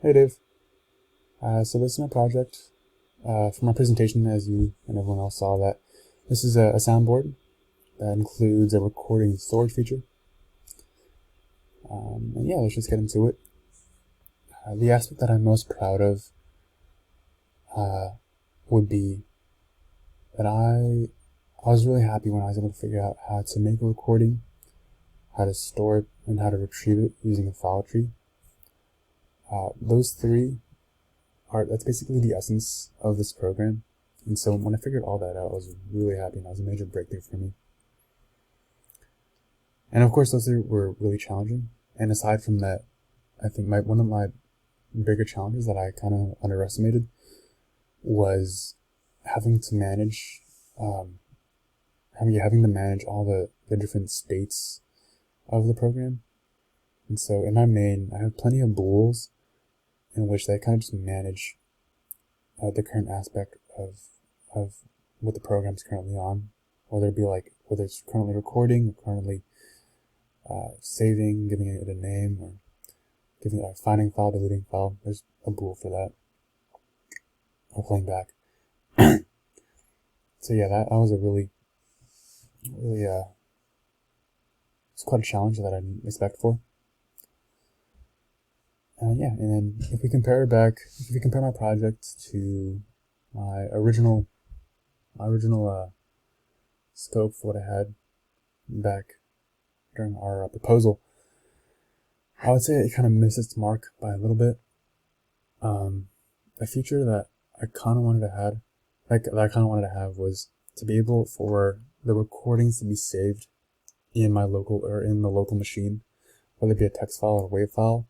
Hey Dave. So this is my project for my presentation, as you and everyone else saw that. This is a soundboard that includes a recording storage feature. And yeah, let's just get into it. The aspect that I'm most proud of would be that I was really happy when I was able to figure out how to make a recording, how to store it, and how to retrieve it using a file tree. Those three that's basically the essence of this program. And so when I figured all that out, I was really happy, and that was a major breakthrough for me. And of course, those were really challenging. And aside from that, I think one of my bigger challenges that I kind of underestimated was having to manage having to manage all the different states of the program. And so in my main, I have plenty of bools in which they kind of just manage the current aspect of what the program's currently on, whether it's currently recording, or currently saving, giving it a name, or giving it a finding file, deleting file. There's a bool for that, or playing back. So yeah, that was a really it's quite a challenge that I didn't expect for. And then if we compare my project to my original scope for what I had back during our proposal, I would say it kind of missed its mark by a little bit. A feature that I kind of wanted to have was to be able for the recordings to be saved in the local machine, whether it be a text file or a WAV file.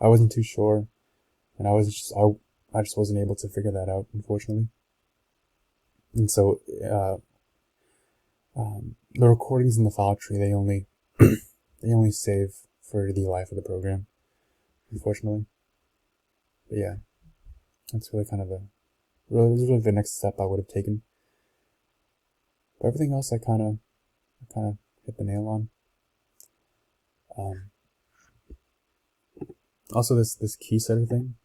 I wasn't too sure, and I just wasn't able to figure that out, unfortunately. And so the recordings in the file tree, they only save for the life of the program, unfortunately. But yeah, that's really this was really the next step I would have taken. But everything else I kind of hit the nail on. Also, this key setter thing,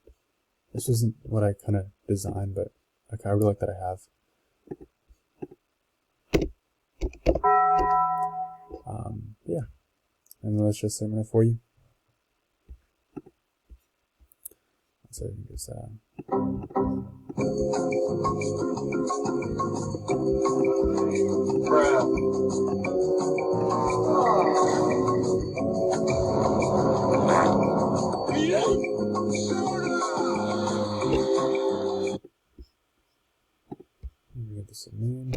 this wasn't what I kind of designed, but I really like that I have. Yeah, and let's just summon it for you. So you can just get this in.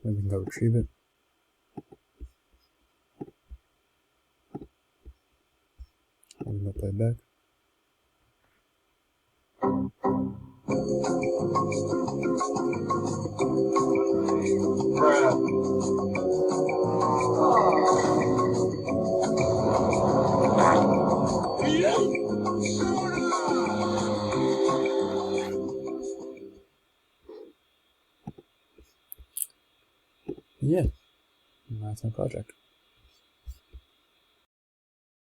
Then we can go retrieve it. And we can go play it back. Yeah, and that's my project.